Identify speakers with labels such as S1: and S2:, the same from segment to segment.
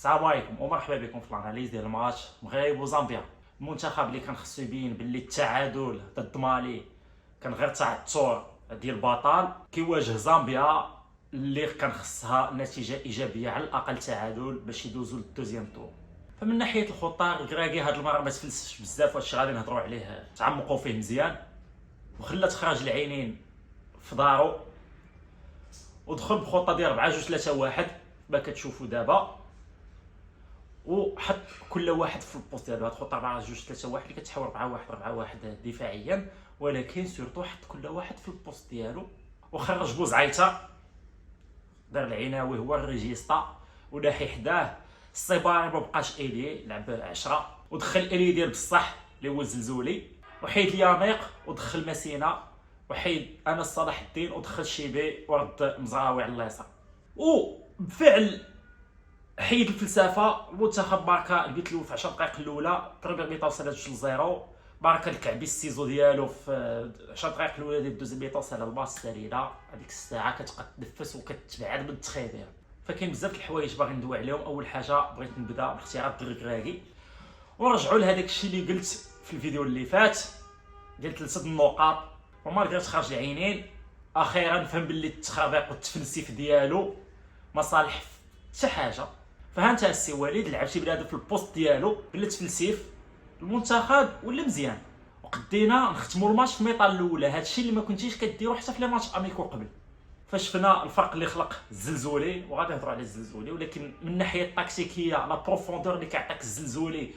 S1: السلام عليكم ومرحبا بكم في الاناليز ديال الماتش المغرب وزامبيا. المنتخب اللي كان خصو يبين باللي التعادل ضد مالي كان غير تاع التور ديال البطل كيواجه زامبيا اللي كان خصها نتيجه ايجابيه على الاقل تعادل باش يدوزوا للدوزيام تور. فمن ناحيه الخطه الكراكي هاد المره ما تفلسفش بزاف، وهادشي غادي نهضروا عليه تعمقوا فيه مزيان، وخلى تخرج العينين في دارو ودخل بخطه ديال 4-2-3-1 ما كتشوفوا دابا، وحط كل واحد في البوست ديالو. هاد الخطه 4-2-3-1 اللي كتحاول 4-1-4-1 دفاعيا، ولكن سورتو حط كل واحد في البوست ديالو وخرج بوزعيته، دار العناوي هو الريجيستا وناحي حداه الصيباري ما بقاش الي لعب 10 ودخل الي ديال بصح اللي هو الزلزولي، وحيد الياميق ودخل مسينا، وحيد انس صلاح الدين ودخل شيبي ورد مزراوي على اليسار. وبفعل حيد الفلسفه المنتخب ماركا اللي قلت له في 10 دقائق الاولى بريمير ميطا وصلت 2-0. ماركا الكعبي السيزو ديالو في 10 دقائق الاولى ديال الدوزيام ميطا وصل الماتش سالينا. هذيك الساعه كتبقى تنفس وكتبعد من التخيبير. فكاين بزاف د الحوايج باغي ندوي عليهم. اول حاجه بغيت نبدا باختيارات الركراكي ونرجعوا لهذاك الشيء اللي قلت في الفيديو اللي فات. قلت 3 النقاط ومالغري تخرج العينين اخيرا فهم باللي التخربيق والتفلسيف ديالو ما صالح حتى حاجه. فها انت السي وليد لعب شي بنادم في البوست ديالو بلا تفلسيف، المنتخب ولا مزيان وقدينا نختموا الماتش في الميطا الاولى. هادشي اللي ما كنتيش كديروا حتى في لي ماتش اميكو قبل. فشفنا الفرق اللي خلق الزلزولي وغادي نهضروا على الزلزولي، ولكن من الناحيه التكتيكيه لا بروفوندور اللي كيعطيك الزلزولي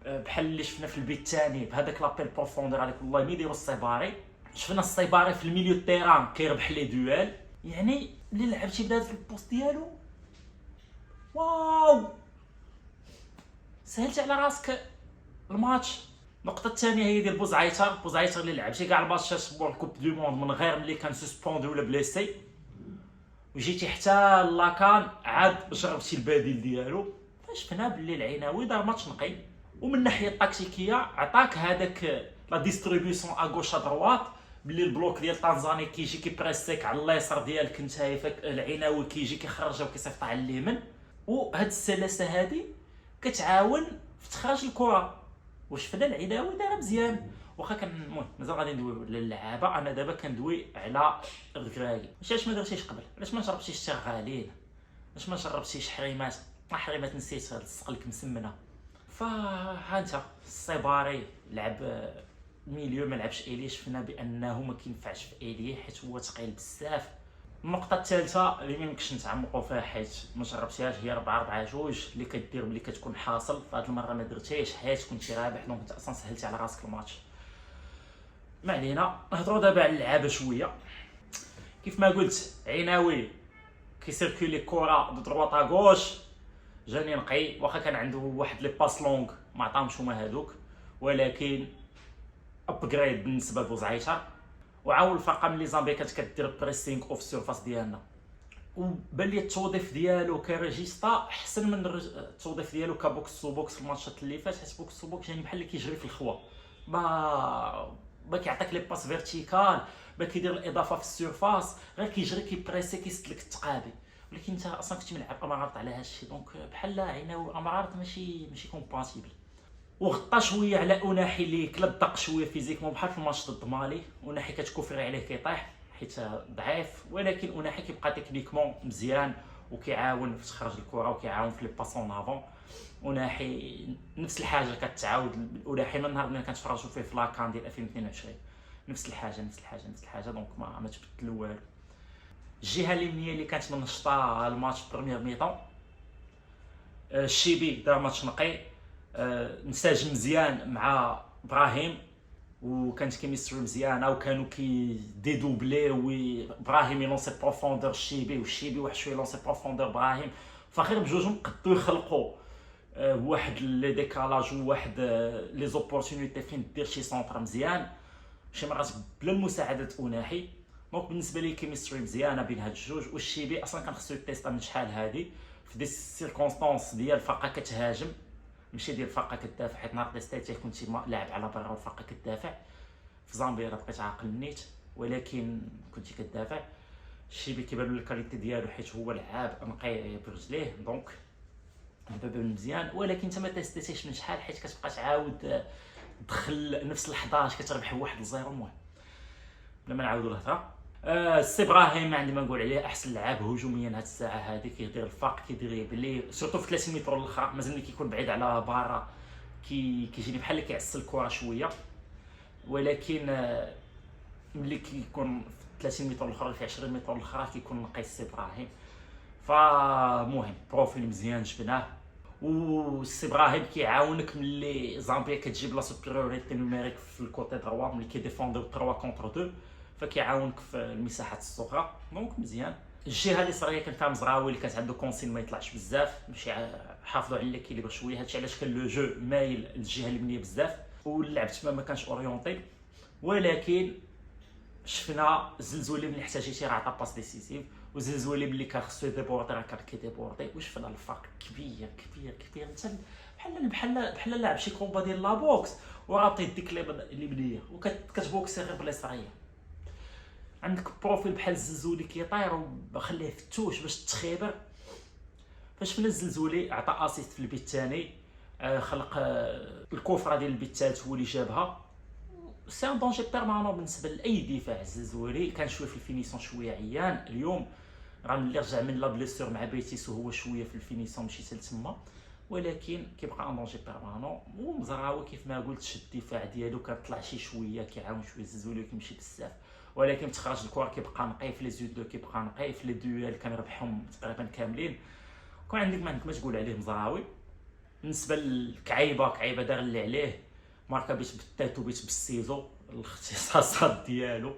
S1: بحال اللي شفنا في البيت الثاني بهذاك لابيل بروفوندور عليك والله ما يديروا الصيباري. شفنا الصيباري في الميليو تيران كيربح لي دوال، يعني اللي لعب شي بنادم في البوست ديالو واو سهلت على راسك الماتش. النقطه الثانيه هي ديال بوزعيتر اللي لعب شي كاع الماتشات بور الكوب دو موند من غير ملي كان سسبوندي ولا بليسي، وجيتي حتى لاكان عاد جربتي البديل ديالو. فشفنا باللي العناوي دار ماتش نقي. ومن الناحيه التكتيكيه عطاك هذاك لا ديستريبيسيون ا غوش ا دروات، باللي البلوك ديال تنزاني كيجي كيبريسيك على اليسار ديالك نتايا، العناوي كيجي كيخرجها وكيصيفط على اليمين. وهاد السلاسه هادي كتعاون في تخراج الكره. وشفنا العناوي دار مزيان. واخا كان المهم مازال غادي ندويو على اللعابه، انا دابا كندوي على الركراكي. علاش ما درتيش قبل؟ علاش ما جربتيش شغالين؟ علاش ما جربتيش حريمات؟ حريمات نسيت هاد السقلك مسمنه. فها انت الصيباري لعب ميليو ما لعبش الي، شفنا بانه ما كينفعش في الي حيت هو ثقيل بزاف. النقطه الثالثه اللي ما يمكنش نتعمقوا فيها حيت ما جربتيهاش هي 4-4-2 اللي كدير ملي كتكون حاصل. فهاد المره ما درتيش حيت كنتي رابح، دونك انت اصلا سهلتي على راسك الماتش. ما علينا، نهضروا دابا على اللعابه شويه. كيف ما قلت عناوي كيسيركولي الكره دو دروات ا غوش جاني نقي، واخا كان عنده واحد لي باس لونغ ما عطاهمش هما هادوك، ولكن ابغريد بالنسبه لبوزعيتر. وعاون الفرقه ملي زامبيا كانت كدير بريسينغ اوف سيرفاس ديالنا، وبان لي التوظيف ديالو كريجيستا احسن من التوظيف ديالو كبوكس تو بوكس في الماتشات اللي فات. حيت بوكس تو بوكس يعني بحال اللي كيجري في الخوا، ما كيعطيك لي باس فيرتيكال، ما كيدير الاضافه في السيرفاس، غير كيجري كيبريسي كيسد لك التقابي. ولكن انت اصلا كنتي ملعب امارات على هادشي، دونك بحال عناوي امارات ماشي كومباتيبل. وغطى شويه على اناحي اللي كلا الدق شويه فيزيكمون بحال في الماتش ضد مالي. اناحي كتكوفري عليه كيطيح حيت ضعيف، ولكن اناحي كيبقى تكنيكمون مزيان وكيعاون في تخرج الكره وكيعاون في لي باسون افون. اناحي نفس الحاجه كتعاود اناحي من النهار اللي كنتفرجوا فيه في لاكان ديال 2022، نفس الحاجه دونك ما تبدلوا والو. الجهه اليمنيه اللي كانت منشطه الماتش بريمير ميطون، الشيبي دار ماتش نقي، انسجم مزيان مع ابراهيم وكانت كيميستري مزيانه، وكانوا ديدوبلي وابراهيم يلونسي بروفوندور الشيبي والشيبي واحد شويه يلونسي بروفوندور ابراهيم. فخير بجوجهم قدروا يخلقوا واحد لي ديكالاج وواحد لي زوبورتونيتي فين دير شي سونتر مزيان، شي مرات بلا المساعده اناحي. دونك بالنسبه لي كيميستري مزيانه بين هاد الجوج. والشيبي اصلا كان خصو يتيستا من شحال هادي في دي سيركونستانس ديال الفرقه كتهاجم ماشي ديال الفرقه كتدافع، حيت نهار ديستيتي كنتي لاعب على برا والفرقه كتدافع. في زامبيا بقيت عاقل نيت ولكن كنتي كتدافع. الشيبي كيبان له الكاليتي ديالو حيت هو لعاب نقي برجليه، دونك دابا مزيان، ولكن انت ما تيستيتيش من شحال حيت كتبقى تعاود تدخل نفس ال11 كتربح بواحد الزيرو. المهم بلا ما نعاودوا الهضره. السي ابراهيم عندي ما نقول عليه احسن لاعب هجوميا هاد الساعه هذه، كيدير الفرق، كيدير يبلي سورتو في 30 متر الاخرى، مازال ملي كيكون بعيد على برا كيجيني بحال اللي كيعسل الكره شويه، ولكن ملي كيكون في 30 متر الاخرى في 20 متر الاخرى كيكون نقي السي ابراهيم. فمهم بروفيل مزيان جبناه، والسي ابراهيم كيعاونك ملي زامبيا كتجيب لا سوبيريوريتي نوميريك في الكوتي دروا ملي كيديفونديو 3 كونتر 2، فكيعاونك في المساحات الصغرى. دونك مزيان. الجهه اليساريه كان فيها مزراوي اللي كانت عنده كونسين ما يطلعش بزاف، ماشي حافظوا على ليكيليبر شويه، هادشي علاش كان لو جو مايل للجهه اليمنيه بزاف، واللعب تما ما كانش اورينتي. ولكن شفنا الزلزولي ملي احتاجيتي راه عطا باس ديسيسيف، والزلزولي ملي كان خصو يديبورتي راه كان كيديبورتي، وشفنا الفرق كبير كبير كبير. انت بحال لاعب شي كومبا ديال لا بوكس ورابط يديك اليمنيه وكتبوكسي غير باليساريه. عندك بروفيل بحال الزلزولي كيطير وخليه فتوش باش تخيبر. فشفنا الزلزولي عطى اسيست في البيت الثاني، خلق الكفره ديال البيت الثالث هو اللي جابها. سي ان دونجي بيرمانون بالنسبه لاي دفاع. الزلزولي كان شويه في الفينيسيون شويه عيان اليوم، راه ملي رجع من لا بليسور مع بيتيس وهو شويه في الفينيسيون مشي حتى تما، ولكن كيبقى ان دونجي بيرمانون. ومزراوي كيف ما قلت الدفاع ديالو كطلع شي شويه كيعاون شويه الزلزولي كيمشي بزاف، ولكن تخرج الكره كيبقى نقي في لي زود دو، كيبقى نقي في لي دويل كان ربحهم تقريبا كاملين. كون عندك ما تقول عليه مزراوي. بالنسبه للكعيبه دار اللي عليه، ماركا بيت بالتات وبيت بالسيزو الاختصاصات ديالو،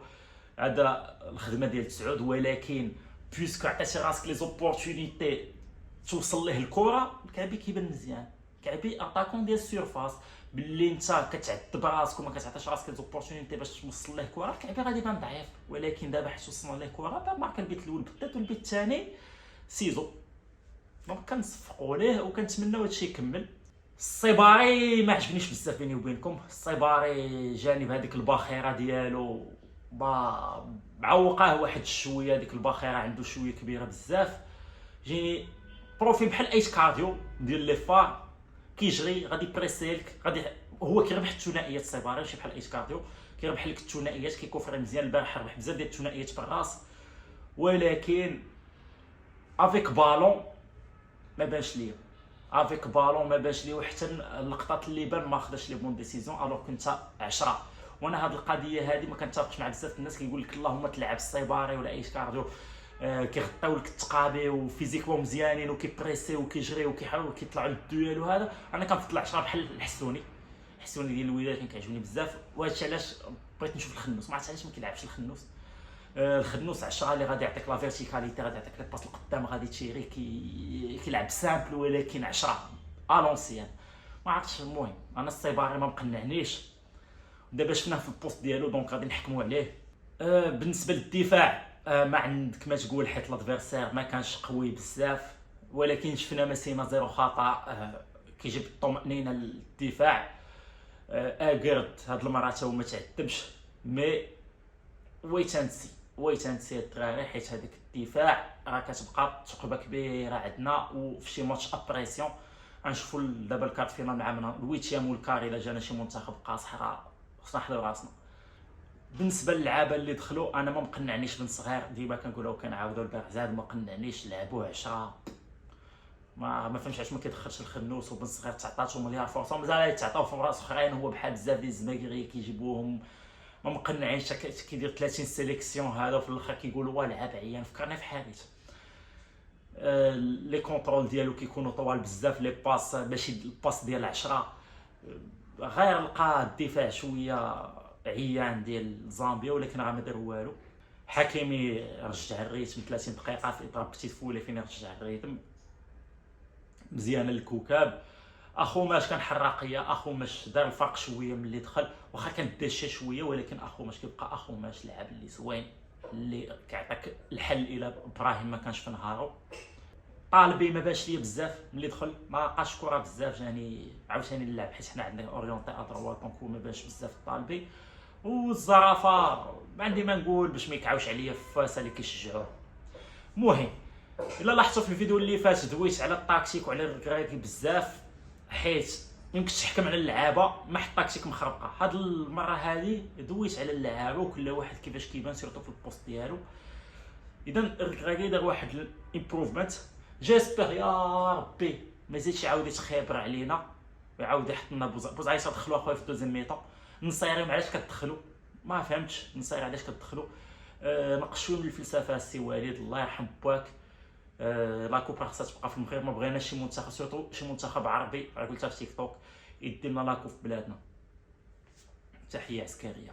S1: هذا الخدمه ديال تسعود. ولكن بيسكو عطيتي راسك لي زوبورتونيتي توصل ليه الكره، الكعبي كيبان مزيان. كعبي اتاكون ديال السيرفاس، باللي انت كتعد براسك وما كتعطيش راسك لي زوبورتونيتي باش توصل ليه الكره، الكعبي غادي يبان ضعيف. ولكن دابا حيت وصلنا ليه الكره، ماركا البيت الاول بالتات والبيت الثاني سيزو، دونك كنصفقوا ليه وكنتمناو هادشي يكمل. الصباري ما عجبنيش بزاف بيني وبينكم. الصباري جاني بهذيك الباخره ديالو معوقاه واحد شويه، ديك الباخره عنده شويه كبيره بزاف. جيني بروفيل بحال ايت كارديو ديال لي فار، كيجري غادي بريسيلك، غادي هو كيربح الثنائيات. الصباري ماشي بحال ايت كارديو، كيربح لك الثنائيات، كيكوفر مزيان. البارح ربح بزاف ديال الثنائيات بالراس، ولكن افيك بالون ما بانش ليا. افيك بالون ما بانش ليه، وحتى اللقطات اللي بان ما خداش لي بون ديسيزيون الوغ كنت 10. وانا هاد القضيه هذه ما كنتفقش مع بزاف الناس كيقول لك اللهم تلعب الصيباري ولا اي كارديو، كيغطيو لك التقابي وفيزيكمون مزيانين وكيبريسي وكيجري وكيحاولوا كيطلعوا للدويل. وهذا انا كنفضل 10 بحال الحسوني ديال الوداد كان كيعجبني بزاف. وهادشي علاش بغيت نشوف الخنوس، ما عرفتش علاش ما كيلعبش الخنوس 10 اللي غادي يعطيك لا فيرتيكاليتي، غادي يعطيك لي باس لقدام، غادي تيري كيلعب سامبل، ولكن 10 الونسيان ما عرفتش. المهم انا الصيباري ما مقنعنيش، دابا شفناه في البوست ديالو دونك غادي نحكموا عليه. بالنسبه للدفاع ما عندك ما تقول، حيت لادفيرسير ما كانش قوي بزاف، ولكن شفنا مسينا زيرو خطا، كيجيب الطمأنينه للدفاع. اكرد هاد المره تا هو ما تعذبش، مي ويتانسي الدراري، حيت هذاك الدفاع راه كتبقى ثقبه كبيره عندنا. وفي شي ماتش ابريسيون غنشوفوا دابا الكارت فينال مع الويتيام والكار، الا جانا شي منتخب قاصح راه خصنا نحضروا راسنا. بالنسبه للعابه اللي دخلوا انا ما مقنعنيش. بن صغير ديما كنقولوا كنعاودوا البارح، زاد ما قنعنيش، لعبوه 10. ما فهمتش علاش ما كيدخلش الخنوس. وبن صغير تعطاتو مليار فرصه، مازال يتعطاو فرص اخرين، هو بحال بزاف ديال الزماكري كيجيبوهم ما مقنعينش. كيدير 30 سيليكسيون هذا وفي الاخر كيقولوا واه لعب عيان. فكرني في حارث، لي كونترول ديالو كيكونوا طوال بزاف، لي باس ماشي الباس ديال 10. غير لقى الدفاع شويه عيان ديال زامبيا، ولكن راه ما دار والو. حكيمي رجع الريتم 30 دقيقه في اطار بتيت فولي فين رجع الريتم مزيانه للكوكاب. اخو ماش كان حراقيه، اخو ماش دار الفرق شويه ملي دخل، واخا كان داشا شويه، ولكن اخو ماش كيبقى اخو ماش لعب اللي زوين اللي كيعطيك الحل. الى ابراهيم ما كانش في نهارو. طالبي ما باش ليا بزاف ملي دخل، ما لقاش كره بزاف، جاني عاوتاني اللعب حيت حنا عندنا اورينتي ادروات دونك ما باش بزاف الطالبي. والزرافه ما عندي ما نقول باش ما يكعاوش عليا في فاسا اللي كيشجعوه. المهم الا لاحظتوا في الفيديو اللي فات دويت على التاكتيك وعلى الركراكي بزاف، حيت يمكنش تحكم على اللعابه ما حط تاكتيك مخربقه. هاد المره هادي دويت على اللعابه وكل واحد كيفاش كيبان سيرتو في البوست ديالو. اذا الركراكي دار واحد الامبروفمنت، جيسبر يا ربي ما يزيدش يعاود يتخابر علينا ويعاود يحط لنا بوزعيطه. دخلوا اخويا في الدوزيام ميطا. النصيري علاش كتدخلوا؟ ما فهمتش النصيري علاش كتدخلوا. ناقشوا من الفلسفه السي وليد الله يرحم باك. لا كوبا خصها تبقى في المغرب، ما بغيناش شي منتخب سورتو شي منتخب عربي قلتها في تيك توك يدير لنا لاكو في بلادنا. تحيه عسكريه.